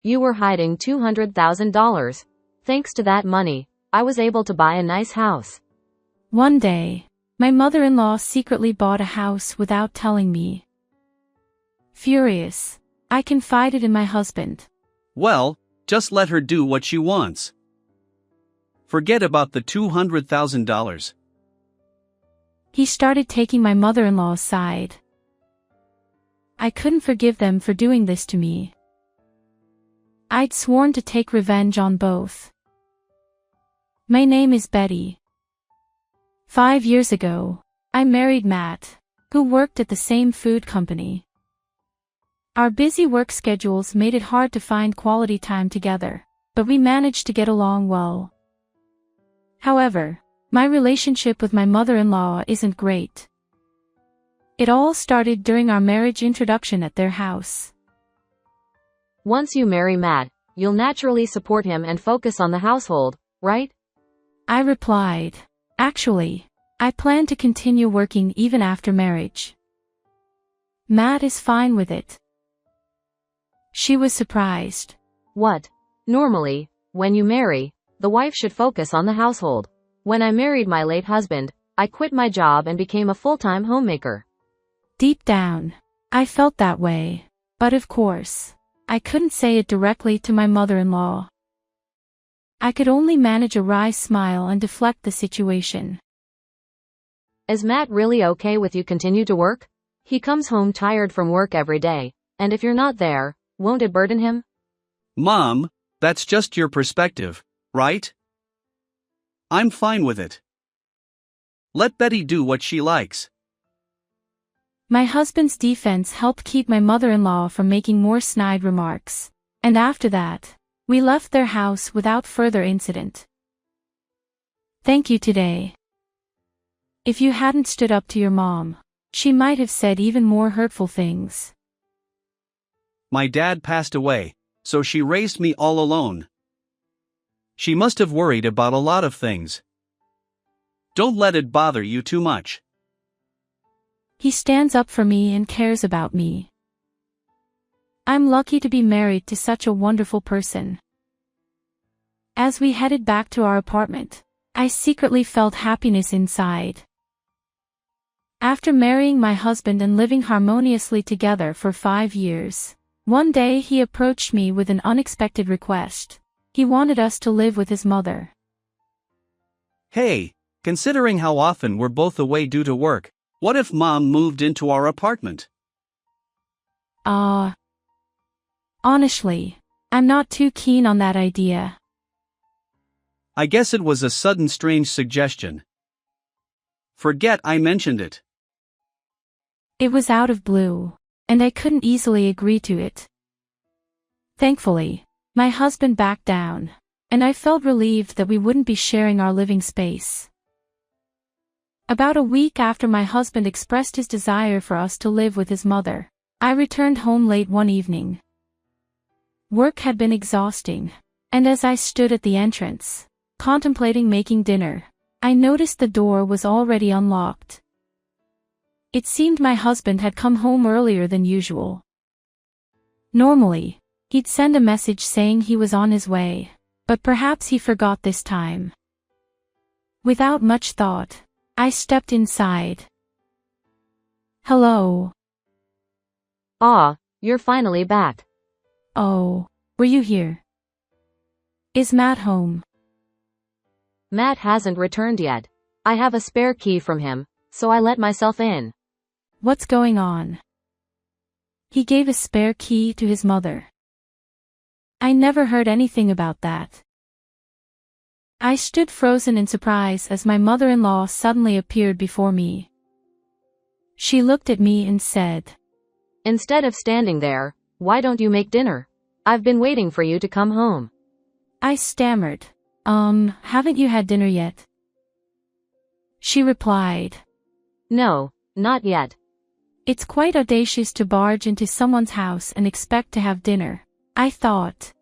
You were hiding $200,000. Thanks to that money, I was able to buy a nice house. One day, my mother-in-law secretly bought a house without telling me. Furious, I confided in my husband. Well, just let her do what she wants. Forget about the $200,000. He started taking my mother-in-law's side. I couldn't forgive them for doing this to me. I'd sworn to take revenge on both. My name is Betty. 5 years ago, I married Matt, who worked at the same food company. Our busy work schedules made it hard to find quality time together, but we managed to get along well. However, my relationship with my mother-in-law isn't great. It all started during our marriage introduction at their house. Once you marry Matt, you'll naturally support him and focus on the household, right? I replied, actually, I plan to continue working even after marriage. Matt is fine with it. She was surprised. What? Normally, when you marry, the wife should focus on the household. When I married my late husband, I quit my job and became a full-time homemaker. Deep down, I felt that way, but of course, I couldn't say it directly to my mother-in-law. I could only manage a wry smile and deflect the situation. Is Matt really okay with you continue to work? He comes home tired from work every day, and if you're not there, won't it burden him? Mom, that's just your perspective, right? I'm fine with it. Let Betty do what she likes. My husband's defense helped keep my mother-in-law from making more snide remarks, and after that, we left their house without further incident. Thank you today. If you hadn't stood up to your mom, she might have said even more hurtful things. My dad passed away, so she raised me all alone. She must have worried about a lot of things. Don't let it bother you too much. He stands up for me and cares about me. I'm lucky to be married to such a wonderful person. As we headed back to our apartment, I secretly felt happiness inside. After marrying my husband and living harmoniously together for 5 years, one day he approached me with an unexpected request. He wanted us to live with his mother. Hey, considering how often we're both away due to work, what if Mom moved into our apartment? Honestly, I'm not too keen on that idea. I guess it was a sudden strange suggestion. Forget I mentioned it. It was out of blue, and I couldn't easily agree to it. Thankfully, my husband backed down, and I felt relieved that we wouldn't be sharing our living space. About a week after my husband expressed his desire for us to live with his mother, I returned home late one evening. Work had been exhausting, and as I stood at the entrance, contemplating making dinner, I noticed the door was already unlocked. It seemed my husband had come home earlier than usual. Normally, he'd send a message saying he was on his way, but perhaps he forgot this time. Without much thought, I stepped inside. Hello. Ah, you're finally back. Oh, were you here? Is Matt home? Matt hasn't returned yet. I have a spare key from him, so I let myself in. What's going on? He gave a spare key to his mother. I never heard anything about that. I stood frozen in surprise as my mother-in-law suddenly appeared before me. She looked at me and said, Instead of standing there, why don't you make dinner? I've been waiting for you to come home. I stammered, haven't you had dinner yet? She replied, No, not yet. It's quite audacious to barge into someone's house and expect to have dinner, I thought.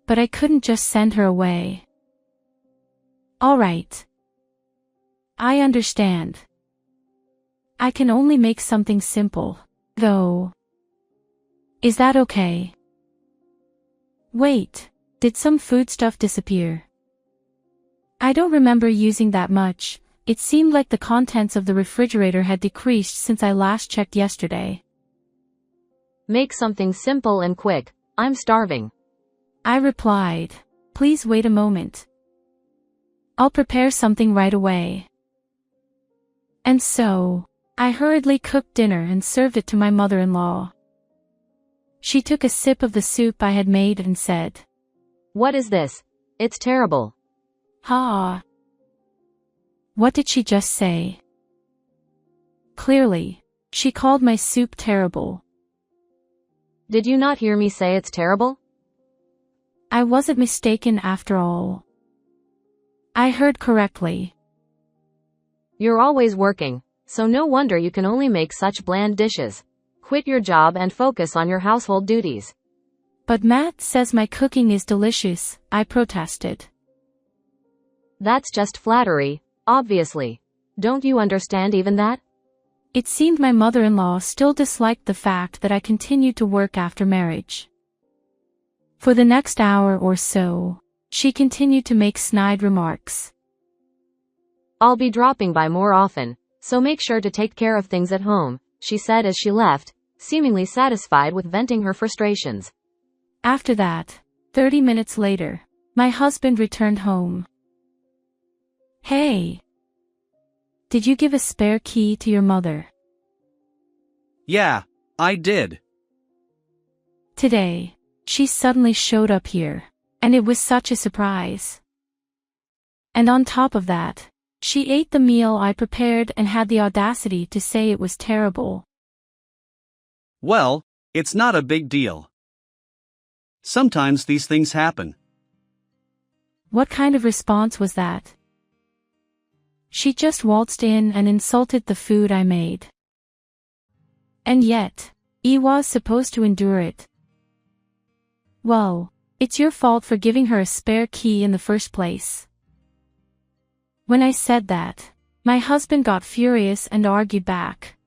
But I couldn't just send her away. All right. I understand. I can only make something simple, though. Is that okay? Wait, did some foodstuff disappear? I don't remember using that much. It seemed like the contents of the refrigerator had decreased since I last checked yesterday. Make something simple and quick. I'm starving. I replied. Please wait a moment. I'll prepare something right away. And so, I hurriedly cooked dinner and served it to my mother-in-law. She took a sip of the soup I had made and said, What is this? It's terrible. Ha! What did she just say? Clearly, she called my soup terrible. Did you not hear me say it's terrible? I wasn't mistaken after all. I heard correctly. You're always working, so no wonder you can only make such bland dishes. Quit your job and focus on your household duties. But Matt says my cooking is delicious, I protested. That's just flattery, obviously. Don't you understand even that? It seemed my mother-in-law still disliked the fact that I continued to work after marriage. For the next hour or so, she continued to make snide remarks. I'll be dropping by more often, so make sure to take care of things at home, she said as she left, seemingly satisfied with venting her frustrations. After that, 30 minutes later, my husband returned home. Hey! Did you give a spare key to your mother? Yeah, I did. Today, she suddenly showed up here, and it was such a surprise. And on top of that, she ate the meal I prepared and had the audacity to say it was terrible. Well, it's not a big deal. Sometimes these things happen. What kind of response was that? She just waltzed in and insulted the food I made. And yet, I was supposed to endure it. Well, it's your fault for giving her a spare key in the first place. When I said that, my husband got furious and argued back.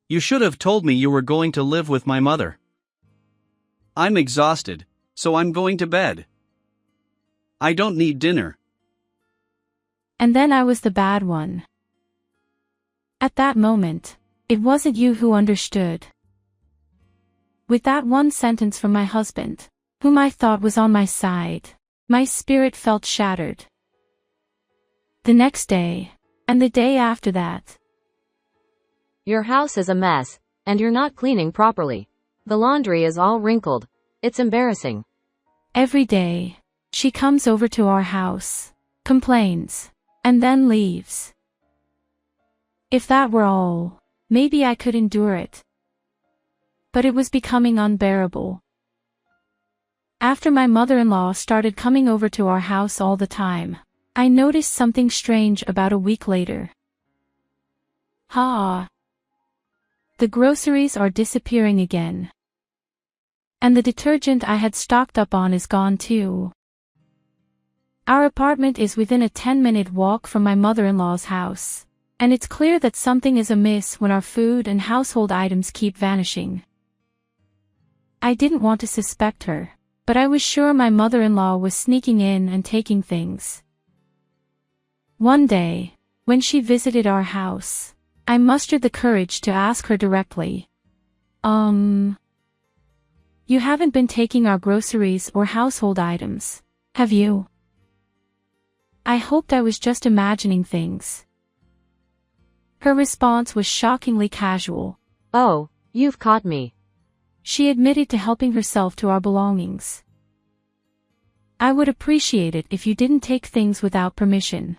You should have told me you were going to live with my mother. I'm exhausted, so I'm going to bed. I don't need dinner. And then I was the bad one. At that moment, it wasn't you who understood. With that one sentence from my husband, whom I thought was on my side, my spirit felt shattered. The next day, and the day after that. Your house is a mess, and you're not cleaning properly. The laundry is all wrinkled. It's embarrassing. Every day, she comes over to our house, complains, and then leaves. If that were all, maybe I could endure it. But it was becoming unbearable. After my mother-in-law started coming over to our house all the time, I noticed something strange about a week later. The groceries are disappearing again. And the detergent I had stocked up on is gone too. Our apartment is within a 10-minute walk from my mother-in-law's house, and it's clear that something is amiss when our food and household items keep vanishing. I didn't want to suspect her, but I was sure my mother-in-law was sneaking in and taking things. One day, when she visited our house, I mustered the courage to ask her directly. You haven't been taking our groceries or household items, have you? I hoped I was just imagining things. Her response was shockingly casual. Oh, you've caught me. She admitted to helping herself to our belongings. I would appreciate it if you didn't take things without permission.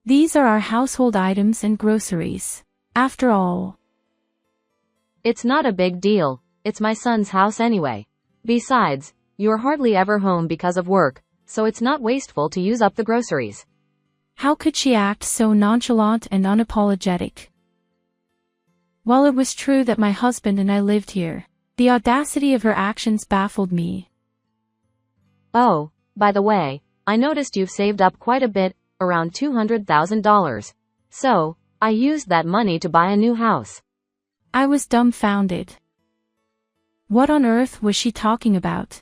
These are our household items and groceries, after all. It's not a big deal, it's my son's house anyway. Besides, you're hardly ever home because of work, so it's not wasteful to use up the groceries. How could she act so nonchalant and unapologetic? While it was true that my husband and I lived here, the audacity of her actions baffled me. Oh, by the way, I noticed you've saved up quite a bit, around $200,000. So, I used that money to buy a new house. I was dumbfounded. What on earth was she talking about?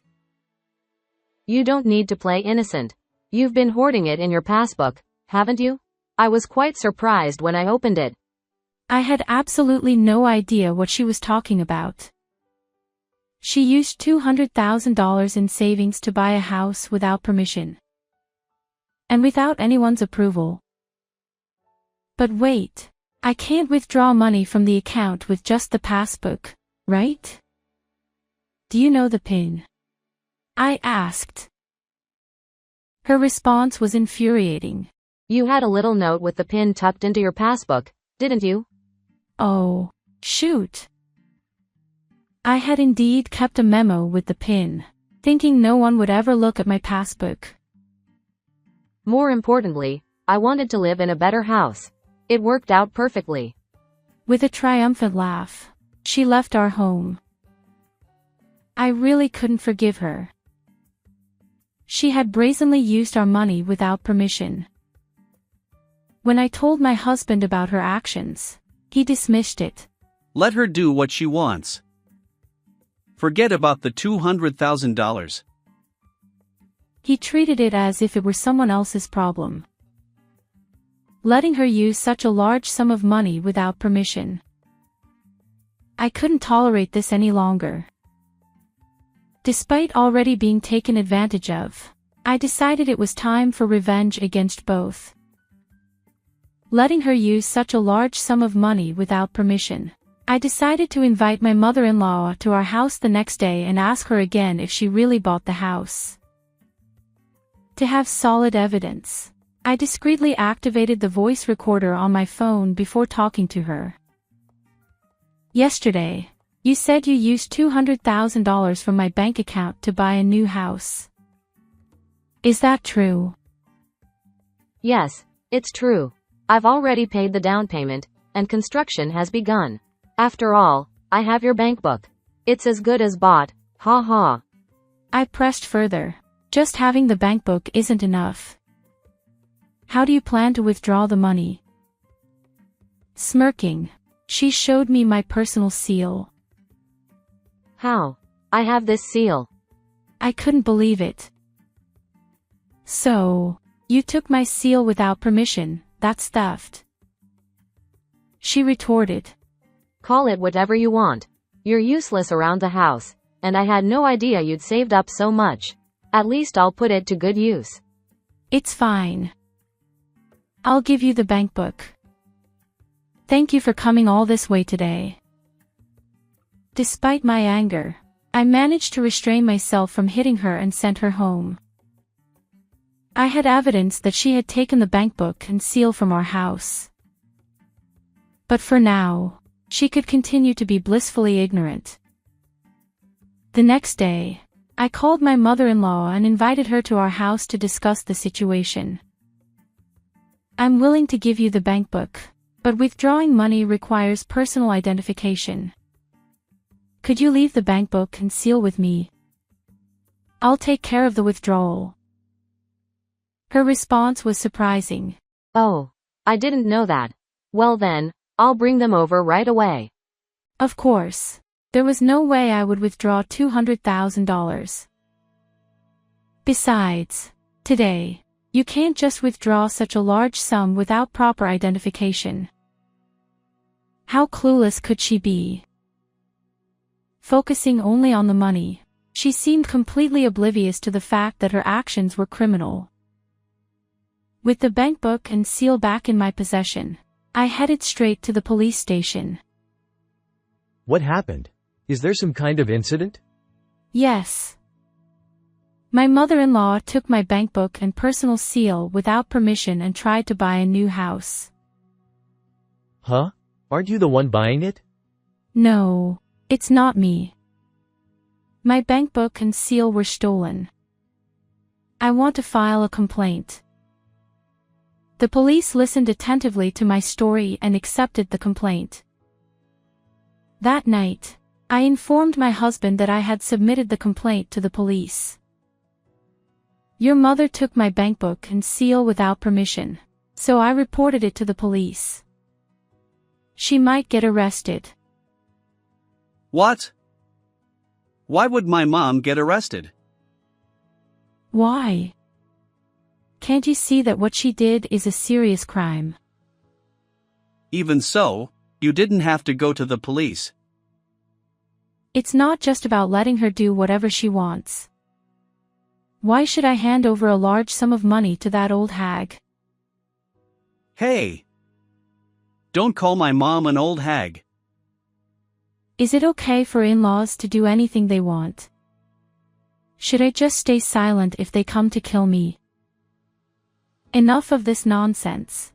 You don't need to play innocent. You've been hoarding it in your passbook, haven't you? I was quite surprised when I opened it. I had absolutely no idea what she was talking about. She used $200,000 in savings to buy a house without permission. And without anyone's approval. But wait, I can't withdraw money from the account with just the passbook, right? Do you know the PIN? I asked. Her response was infuriating. You had a little note with the PIN tucked into your passbook, didn't you? Oh, shoot. I had indeed kept a memo with the PIN, thinking no one would ever look at my passbook. More importantly, I wanted to live in a better house. It worked out perfectly. With a triumphant laugh, she left our home. I really couldn't forgive her. She had brazenly used our money without permission. When I told my husband about her actions, he dismissed it. Let her do what she wants. Forget about the $200,000. He treated it as if it were someone else's problem. Letting her use such a large sum of money without permission. I couldn't tolerate this any longer. Despite already being taken advantage of, I decided it was time for revenge against both. Letting her use such a large sum of money without permission, I decided to invite my mother-in-law to our house the next day and ask her again if she really bought the house. To have solid evidence, I discreetly activated the voice recorder on my phone before talking to her. Yesterday, you said you used $200,000 from my bank account to buy a new house. Is that true? Yes, it's true. I've already paid the down payment, and construction has begun. After all, I have your bank book. It's as good as bought, ha ha. I pressed further. Just having the bank book isn't enough. How do you plan to withdraw the money? Smirking, she showed me my personal seal. How? I have this seal. I couldn't believe it. So, you took my seal without permission, that's theft. She retorted. Call it whatever you want. You're useless around the house, and I had no idea you'd saved up so much. At least I'll put it to good use. It's fine. I'll give you the bank book. Thank you for coming all this way today. Despite my anger, I managed to restrain myself from hitting her and sent her home. I had evidence that she had taken the bank book and seal from our house. But for now, she could continue to be blissfully ignorant. The next day, I called my mother-in-law and invited her to our house to discuss the situation. I'm willing to give you the bank book, but withdrawing money requires personal identification. Could you leave the bank book and seal with me? I'll take care of the withdrawal. Her response was surprising. Oh, I didn't know that. Well then, I'll bring them over right away. Of course. There was no way I would withdraw $200,000. Besides, today, you can't just withdraw such a large sum without proper identification. How clueless could she be? Focusing only on the money, she seemed completely oblivious to the fact that her actions were criminal. With the bank book and seal back in my possession, I headed straight to the police station. What happened? Is there some kind of incident? Yes. My mother-in-law took my bank book and personal seal without permission and tried to buy a new house. Huh? Aren't you the one buying it? No, it's not me. My bank book and seal were stolen. I want to file a complaint. The police listened attentively to my story and accepted the complaint. That night, I informed my husband that I had submitted the complaint to the police. Your mother took my bank book and seal without permission, so I reported it to the police. She might get arrested. What? Why would my mom get arrested? Why? Can't you see that what she did is a serious crime? Even so, you didn't have to go to the police. It's not just about letting her do whatever she wants. Why should I hand over a large sum of money to that old hag? Hey! Don't call my mom an old hag. Is it okay for in-laws to do anything they want? Should I just stay silent if they come to kill me? Enough of this nonsense.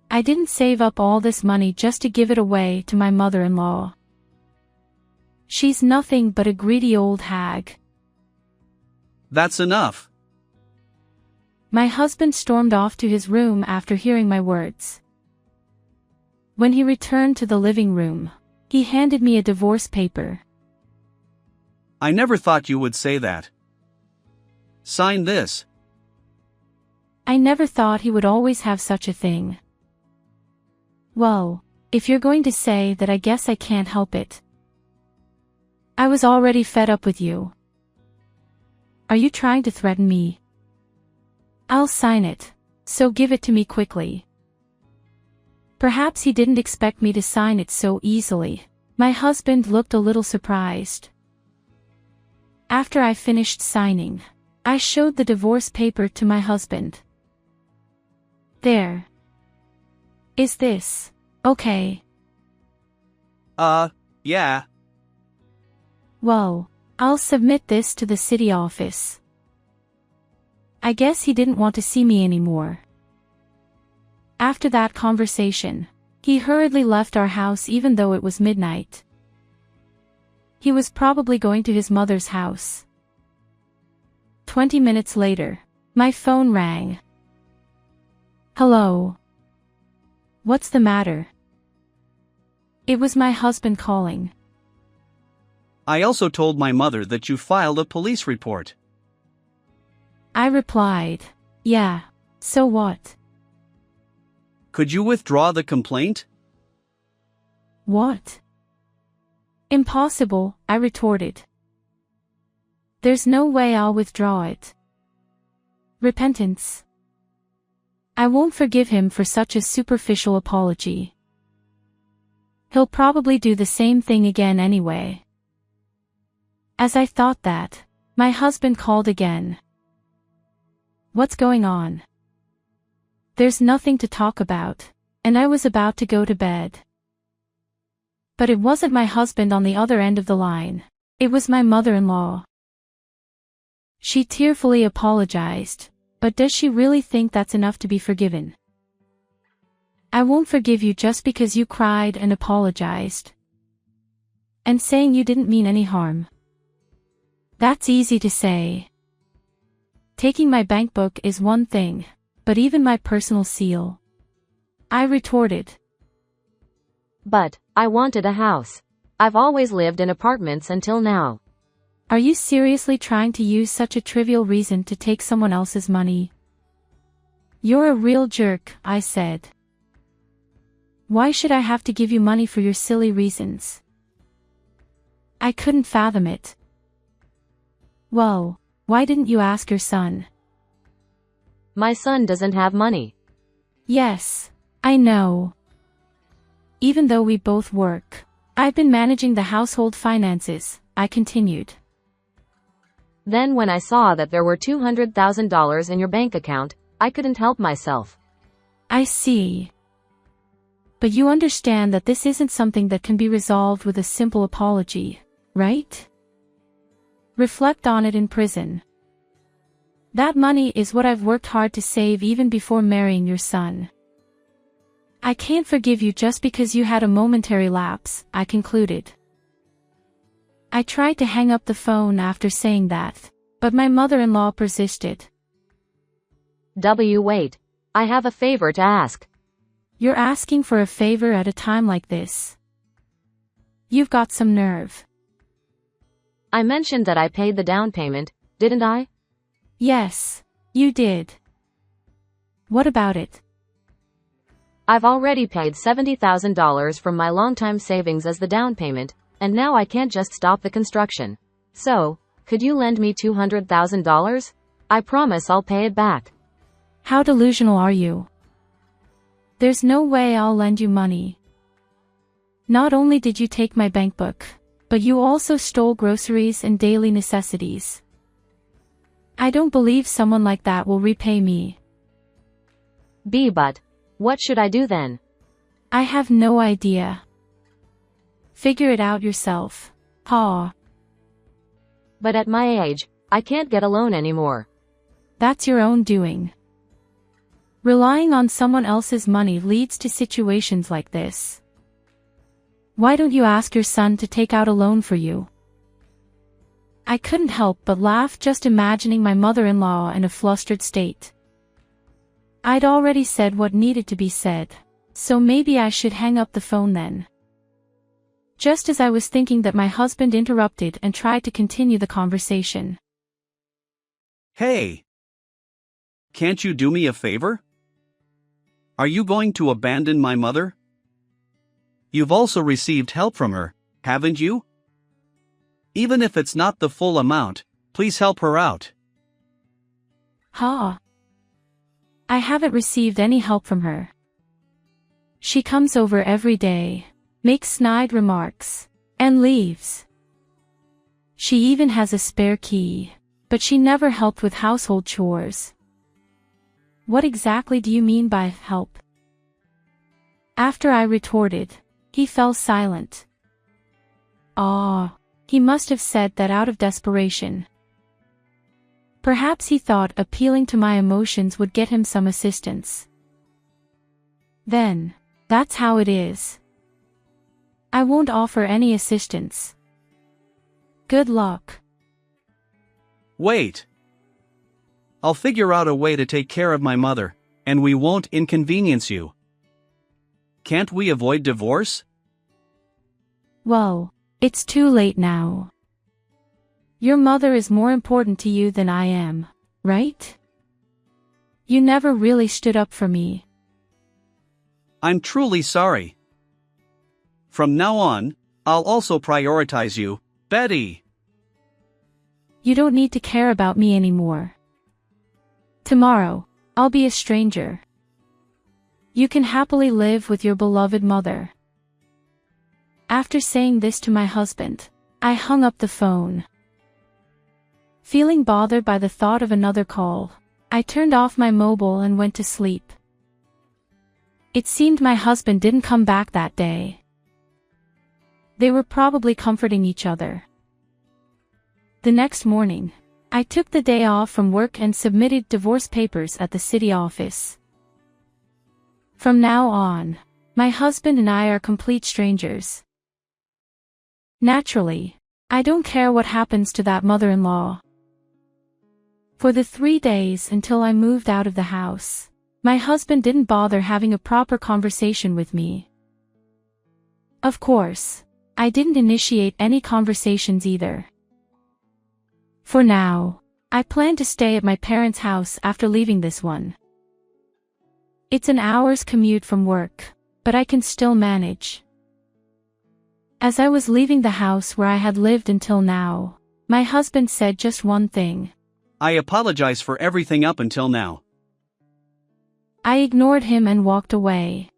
I didn't save up all this money just to give it away to my mother-in-law. She's nothing but a greedy old hag. That's enough. My husband stormed off to his room after hearing my words. When he returned to the living room, he handed me a divorce paper. I never thought you would say that. Sign this. I never thought he would always have such a thing. Well, if you're going to say that, I guess I can't help it. I was already fed up with you. Are you trying to threaten me? I'll sign it, so give it to me quickly. Perhaps he didn't expect me to sign it so easily. My husband looked a little surprised. After I finished signing, I showed the divorce paper to my husband. There. Is this okay? Yeah. Well, I'll submit this to the city office. I guess he didn't want to see me anymore. After that conversation, he hurriedly left our house even though it was midnight. He was probably going to his mother's house. 20 minutes later, my phone rang. Hello. What's the matter? It was my husband calling. I also told my mother that you filed a police report. I replied, yeah, so what? Could you withdraw the complaint? What? Impossible, I retorted. There's no way I'll withdraw it. Repentance. I won't forgive him for such a superficial apology. He'll probably do the same thing again anyway. As I thought that, my husband called again. What's going on? There's nothing to talk about, and I was about to go to bed. But it wasn't my husband on the other end of the line. It was my mother-in-law. She tearfully apologized, but does she really think that's enough to be forgiven? I won't forgive you just because you cried and apologized. And saying you didn't mean any harm. That's easy to say. Taking my bank book is one thing, but even my personal seal. I retorted. But I wanted a house. I've always lived in apartments until now. Are you seriously trying to use such a trivial reason to take someone else's money? You're a real jerk, I said. Why should I have to give you money for your silly reasons? I couldn't fathom it. Well, why didn't you ask your son? My son doesn't have money. Yes, I know. Even though we both work, I've been managing the household finances, I continued. Then when I saw that there were $200,000 in your bank account, I couldn't help myself. I see. But you understand that this isn't something that can be resolved with a simple apology, right? Reflect on it in prison. That money is what I've worked hard to save even before marrying your son. I can't forgive you just because you had a momentary lapse, I concluded. I tried to hang up the phone after saying that, but my mother-in-law persisted. Wait. I have a favor to ask. You're asking for a favor at a time like this. You've got some nerve. I mentioned that I paid the down payment, didn't I? Yes, you did. What about it? I've already paid $70,000 from my longtime savings as the down payment, and now I can't just stop the construction. So, Could you lend me $200,000? I promise I'll pay it back. How delusional are you? There's no way I'll lend you money. Not only did you take my bank book, but you also stole groceries and daily necessities. I don't believe someone like that will repay me. But what should I do then? I have no idea. Figure it out yourself. Ha. But at my age, I can't get a loan anymore. That's your own doing. Relying on someone else's money leads to situations like this. Why don't you ask your son to take out a loan for you? I couldn't help but laugh just imagining my mother-in-law in a flustered state. I'd already said what needed to be said, so maybe I should hang up the phone then. Just as I was thinking that, my husband interrupted and tried to continue the conversation. Hey! Can't you do me a favor? Are you going to abandon my mother? You've also received help from her, haven't you? Even if it's not the full amount, please help her out. Ha! I haven't received any help from her. She comes over every day, makes snide remarks, and leaves. She even has a spare key, but she never helped with household chores. What exactly do you mean by help? After I retorted, he fell silent. He must have said that out of desperation. Perhaps he thought appealing to my emotions would get him some assistance. Then, that's how it is. I won't offer any assistance. Good luck. Wait. I'll figure out a way to take care of my mother, and we won't inconvenience you. Can't we avoid divorce? Well, it's too late now. Your mother is more important to you than I am, right? You never really stood up for me. I'm truly sorry. From now on, I'll also prioritize you, Betty. You don't need to care about me anymore. Tomorrow, I'll be a stranger. You can happily live with your beloved mother. After saying this to my husband, I hung up the phone. Feeling bothered by the thought of another call, I turned off my mobile and went to sleep. It seemed my husband didn't come back that day. They were probably comforting each other. The next morning, I took the day off from work and submitted divorce papers at the city office. From now on, my husband and I are complete strangers. Naturally, I don't care what happens to that mother-in-law. For the 3 days until I moved out of the house, my husband didn't bother having a proper conversation with me. Of course, I didn't initiate any conversations either. For now, I plan to stay at my parents' house after leaving this one. It's an hour's commute from work, but I can still manage. As I was leaving the house where I had lived until now, my husband said just one thing. I apologize for everything up until now. I ignored him and walked away.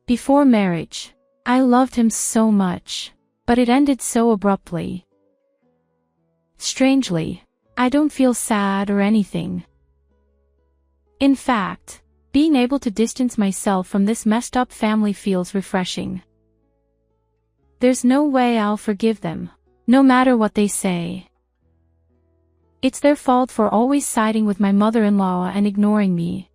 Before marriage, I loved him so much, but it ended so abruptly. Strangely, I don't feel sad or anything. In fact, being able to distance myself from this messed up family feels refreshing. There's no way I'll forgive them, no matter what they say. It's their fault for always siding with my mother-in-law and ignoring me.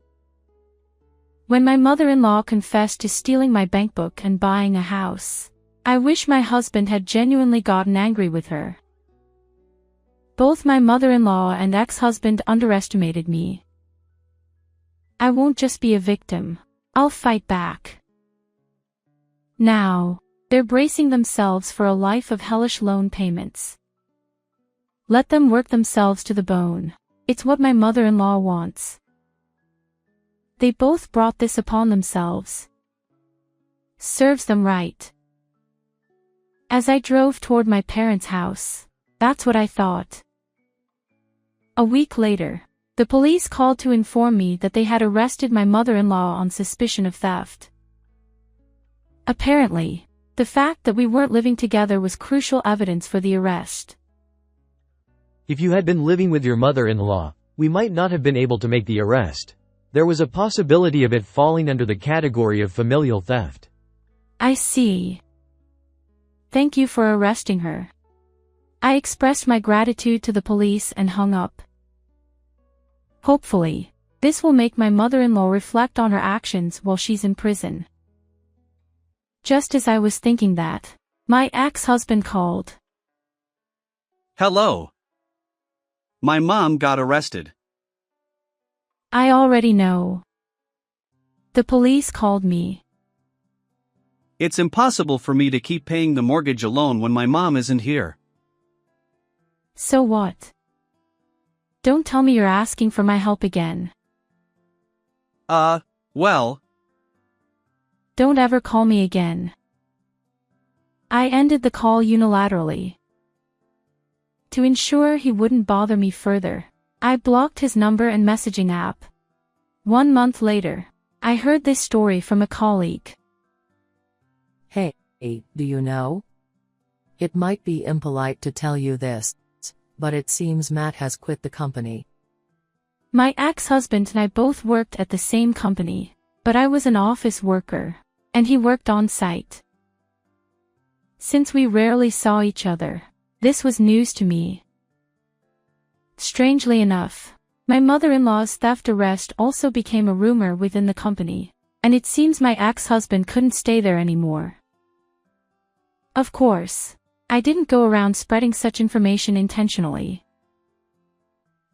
When my mother-in-law confessed to stealing my bank book and buying a house, I wish my husband had genuinely gotten angry with her. Both my mother-in-law and ex-husband underestimated me. I won't just be a victim, I'll fight back. Now, they're bracing themselves for a life of hellish loan payments. Let them work themselves to the bone. It's what my mother-in-law wants. They both brought this upon themselves. Serves them right. As I drove toward my parents' house, That's what I thought. A week later, the police called to inform me that they had arrested my mother-in-law on suspicion of theft. Apparently, the fact that we weren't living together was crucial evidence for the arrest. If you had been living with your mother-in-law, we might not have been able to make the arrest. There was a possibility of it falling under the category of familial theft. I see. Thank you for arresting her. I expressed my gratitude to the police and hung up. Hopefully, this will make my mother-in-law reflect on her actions while she's in prison. Just as I was thinking that, my ex-husband called. Hello. My mom got arrested. I already know. The police called me. It's impossible for me to keep paying the mortgage alone when my mom isn't here. So what? Don't tell me you're asking for my help again. Well. Don't ever call me again. I ended the call unilaterally. To ensure he wouldn't bother me further, I blocked his number and messaging app. 1 month later, I heard this story from a colleague. Hey, do you know? It might be impolite to tell you this, but it seems Matt has quit the company. My ex-husband and I both worked at the same company, but I was an office worker, and he worked on site. Since we rarely saw each other, this was news to me. Strangely enough, my mother-in-law's theft arrest also became a rumor within the company, and it seems my ex-husband couldn't stay there anymore. Of course, I didn't go around spreading such information intentionally.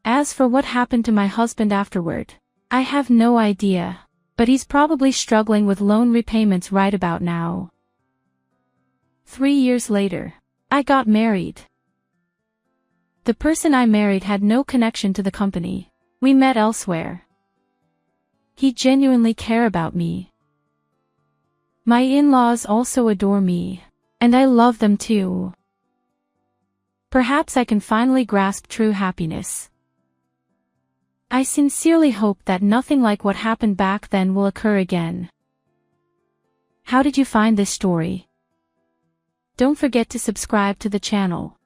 As for what happened to my husband afterward, I have no idea, but he's probably struggling with loan repayments right about now. 3 years later, I got married. The person I married had no connection to the company. We met elsewhere. He genuinely cared about me. My in-laws also adore me, and I love them too. Perhaps I can finally grasp true happiness. I sincerely hope that nothing like what happened back then will occur again. How did you find this story? Don't forget to subscribe to the channel.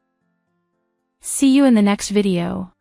See you in the next video.